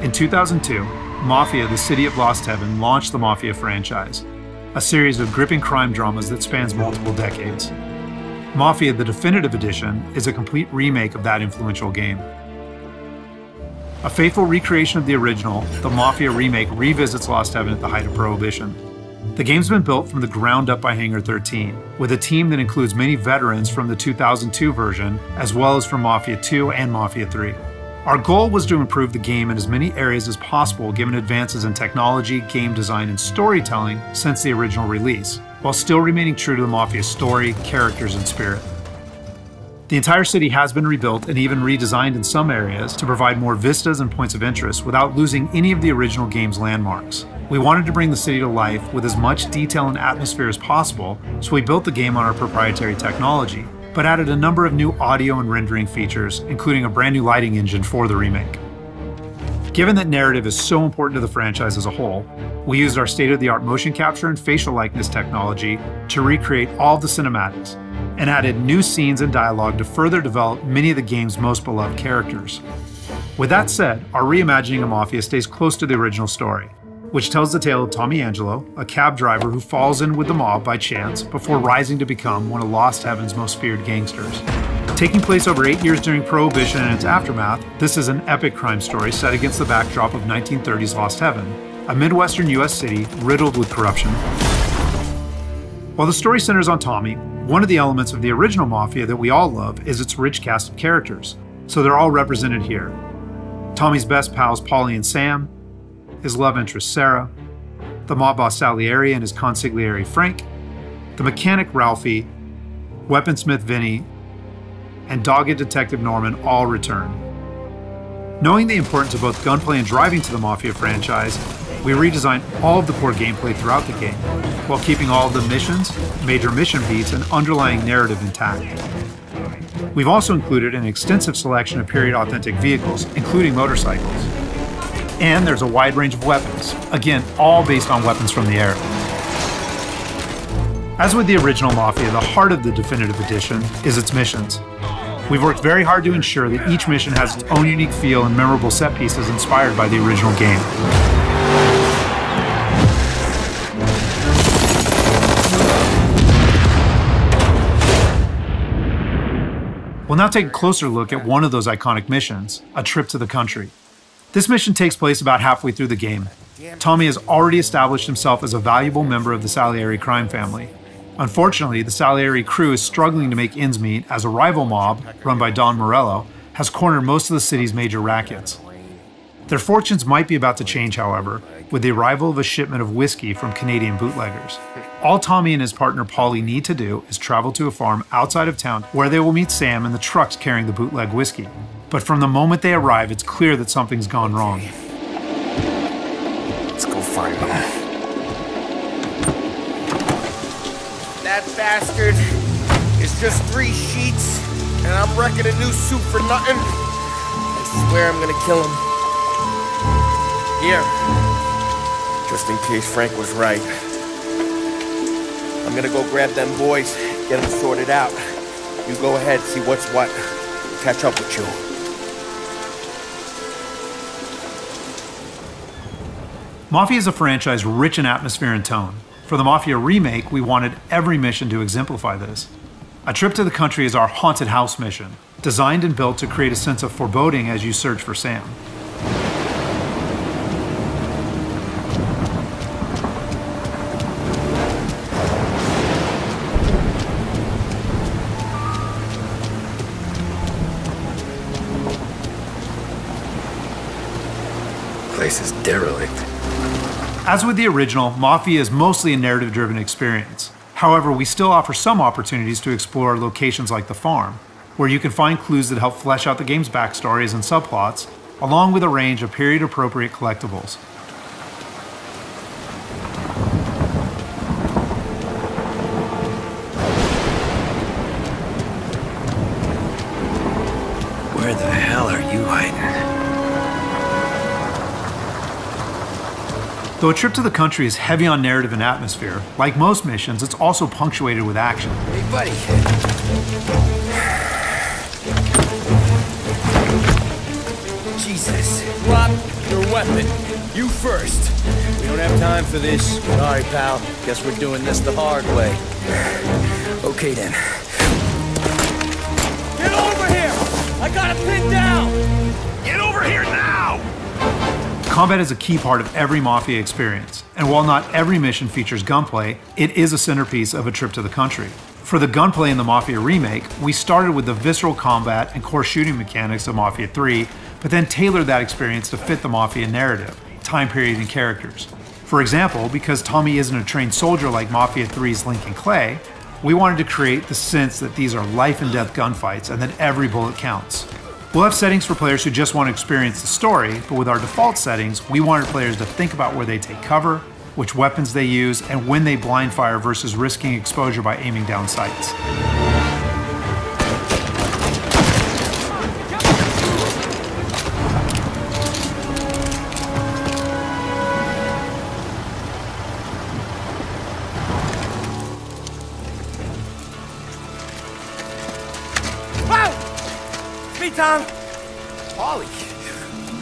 In 2002, Mafia, the City of Lost Heaven, launched the Mafia franchise, a series of gripping crime dramas that spans multiple decades. Mafia, the Definitive Edition, is a complete remake of that influential game. A faithful recreation of the original, the Mafia remake revisits Lost Heaven at the height of Prohibition. The game's been built from the ground up by Hangar 13, with a team that includes many veterans from the 2002 version, as well as from Mafia 2 and Mafia 3. Our goal was to improve the game in as many areas as possible given advances in technology, game design, and storytelling since the original release, while still remaining true to the Mafia story, characters, and spirit. The entire city has been rebuilt and even redesigned in some areas to provide more vistas and points of interest without losing any of the original game's landmarks. We wanted to bring the city to life with as much detail and atmosphere as possible, so we built the game on our proprietary technology, but added a number of new audio and rendering features, including a brand new lighting engine for the remake. Given that narrative is so important to the franchise as a whole, we used our state-of-the-art motion capture and facial likeness technology to recreate all of the cinematics, and added new scenes and dialogue to further develop many of the game's most beloved characters. With that said, our reimagining of Mafia stays close to the original story, which tells the tale of Tommy Angelo, a cab driver who falls in with the mob by chance before rising to become one of Lost Heaven's most feared gangsters. Taking place over 8 years during Prohibition and its aftermath, this is an epic crime story set against the backdrop of 1930s Lost Heaven, a Midwestern US city riddled with corruption. While the story centers on Tommy, one of the elements of the original Mafia that we all love is its rich cast of characters, so they're all represented here. Tommy's best pals Paulie and Sam, his love interest Sarah, the mob boss Salieri and his consigliere Frank, the mechanic Ralphie, weaponsmith Vinny, and dogged detective Norman all return. Knowing the importance of both gunplay and driving to the Mafia franchise, we redesigned all of the core gameplay throughout the game, while keeping all of the missions, major mission beats, and underlying narrative intact. We've also included an extensive selection of period-authentic vehicles, including motorcycles. And there's a wide range of weapons, again, all based on weapons from the air. As with the original Mafia, the heart of the Definitive Edition is its missions. We've worked very hard to ensure that each mission has its own unique feel and memorable set pieces inspired by the original game. We'll now take a closer look at one of those iconic missions, A Trip to the Country. This mission takes place about halfway through the game. Tommy has already established himself as a valuable member of the Salieri crime family. Unfortunately, the Salieri crew is struggling to make ends meet as a rival mob, run by Don Morello, has cornered most of the city's major rackets. Their fortunes might be about to change, however, with the arrival of a shipment of whiskey from Canadian bootleggers. All Tommy and his partner Paulie need to do is travel to a farm outside of town where they will meet Sam and the trucks carrying the bootleg whiskey. But from the moment they arrive, it's clear that something's gone wrong. Let's go find them. That bastard is just 3 sheets, and I'm wrecking a new suit for nothing. I swear I'm gonna kill him. Here, just in case Frank was right. I'm gonna go grab them boys, get them sorted out. You go ahead, see what's what. Catch up with you. Mafia is a franchise rich in atmosphere and tone. For the Mafia remake, we wanted every mission to exemplify this. A Trip to the Country is our haunted house mission, designed and built to create a sense of foreboding as you search for Sam. Place is derelict. As with the original, Mafia is mostly a narrative-driven experience. However, we still offer some opportunities to explore locations like the farm, where you can find clues that help flesh out the game's backstories and subplots, along with a range of period-appropriate collectibles. Where the hell are you hiding? Though A Trip to the Country is heavy on narrative and atmosphere, like most missions, it's also punctuated with action. Hey, buddy. Jesus. Drop your weapon. You first. We don't have time for this. Sorry, pal. Guess we're doing this the hard way. Okay then. Get over here! I got it pinned down! Get over here now! Combat is a key part of every Mafia experience, and while not every mission features gunplay, it is a centerpiece of a trip to the country. For the gunplay in the Mafia remake, we started with the visceral combat and core shooting mechanics of Mafia 3, but then tailored that experience to fit the Mafia narrative, time period, and characters. For example, because Tommy isn't a trained soldier like Mafia 3's Lincoln Clay, we wanted to create the sense that these are life and death gunfights and that every bullet counts. We'll have settings for players who just want to experience the story, but with our default settings, we wanted players to think about where they take cover, which weapons they use, and when they blind fire versus risking exposure by aiming down sights. Tom? Ollie,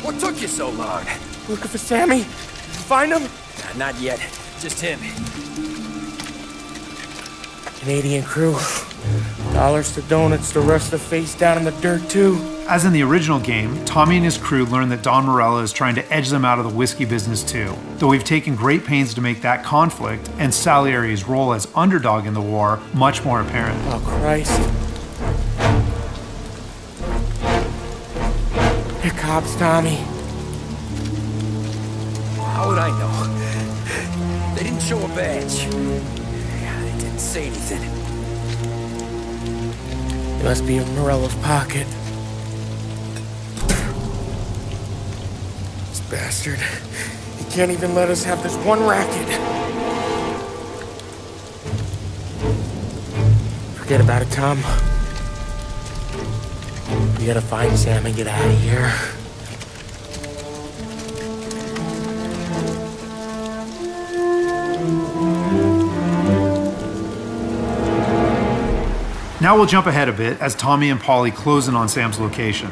what took you so long? Looking for Sammy? Did you find him? Not yet. Just him. Canadian crew. Dollars to donuts, the rest of the face down in the dirt too. As in the original game, Tommy and his crew learn that Don Morello is trying to edge them out of the whiskey business too, though we've taken great pains to make that conflict and Salieri's role as underdog in the war much more apparent. Oh Christ. They're cops, Tommy. How would I know? They didn't show a badge. They didn't say anything. It must be in Morello's pocket. This bastard. He can't even let us have this one racket. Forget about it, Tom. We gotta find Sam and get out of here. Now we'll jump ahead a bit as Tommy and Polly close in on Sam's location.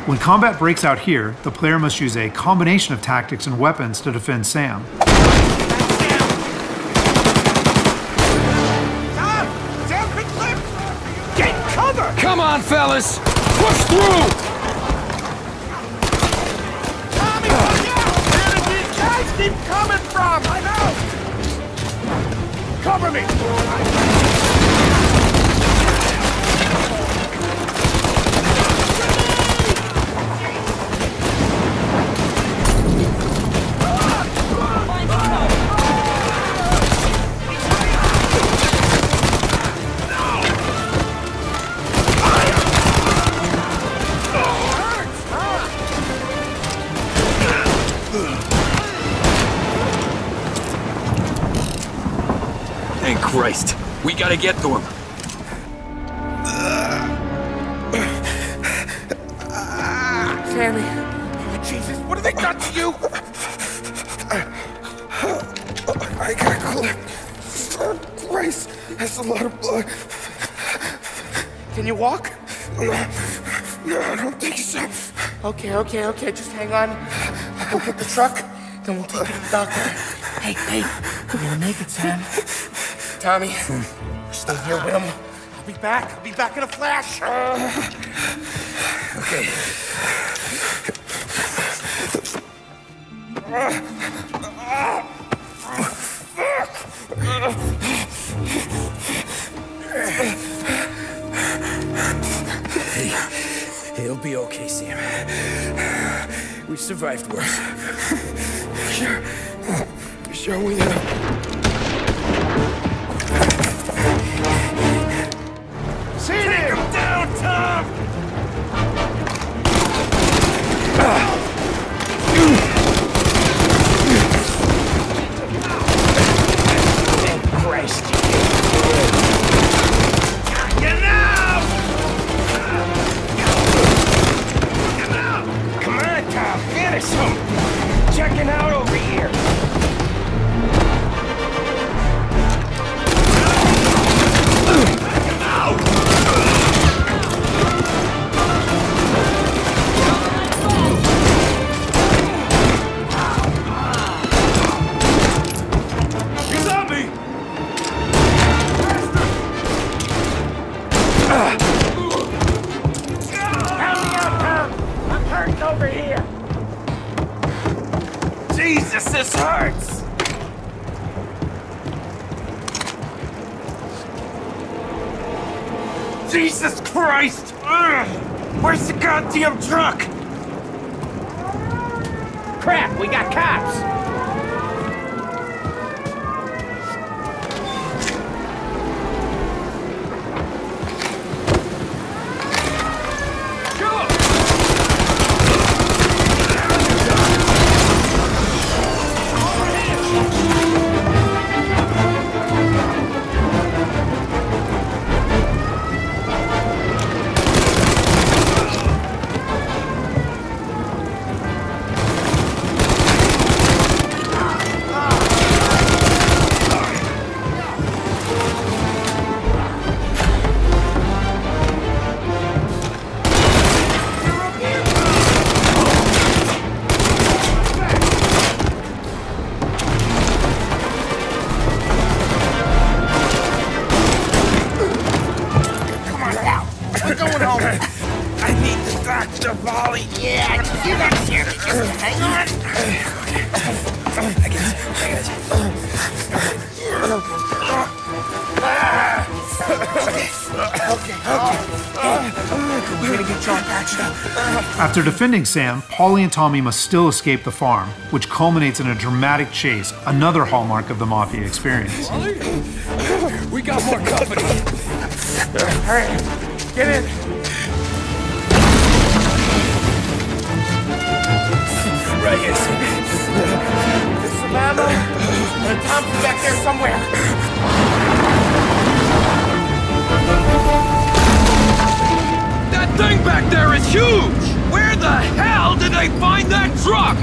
When combat breaks out here, the player must use a combination of tactics and weapons to defend Sam. Get cover! Come on, fellas! Push through! Tommy, look out! Where did these guys keep coming from? I know! Cover me! Thank Christ. We gotta get to him. Sammy. Oh, Jesus, what have they done to you? I got clipped. Oh, Christ, that's a lot of blood. Can you walk? No, I don't think so. Okay, just hang on. I'll go get the truck, then we'll take you to the doctor. Hey, you're gonna make it, Sam. Tommy, stay here with him. I'll be back in a flash. Okay. Hey, it'll be okay, Sam. We've survived worse. Sure we have. Take him down, Tom! Christ. this hurts! Jesus Christ! Ugh. Where's the goddamn truck? Crap, we got cops! After defending Sam, Paulie and Tommy must still escape the farm, which culminates in a dramatic chase, another hallmark of the Mafia experience. We got more company. All right, get in. Right here. There's some ammo and a Thompson back there somewhere. That thing back there is huge! Where the hell did they find that truck?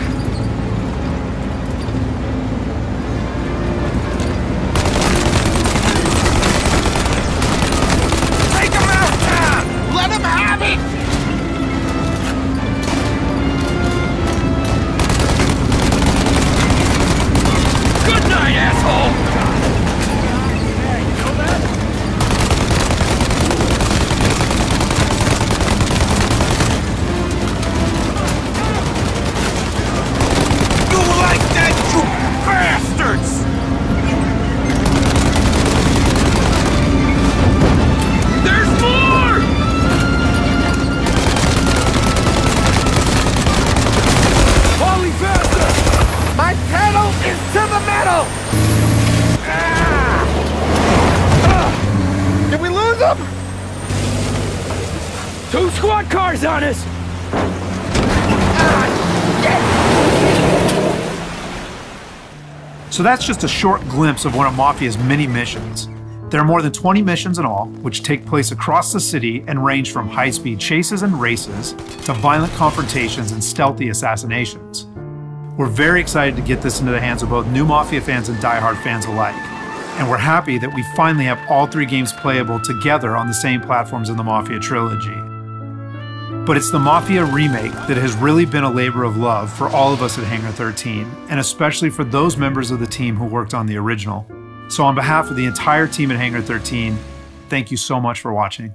Take him out, Tom! Let him have it! Good night, asshole! Two squad cars on us! So that's just a short glimpse of one of Mafia's many missions. There are more than 20 missions in all, which take place across the city and range from high-speed chases and races to violent confrontations and stealthy assassinations. We're very excited to get this into the hands of both new Mafia fans and die-hard fans alike. And we're happy that we finally have all three games playable together on the same platforms in the Mafia trilogy. But it's the Mafia remake that has really been a labor of love for all of us at Hangar 13, and especially for those members of the team who worked on the original. So on behalf of the entire team at Hangar 13, thank you so much for watching.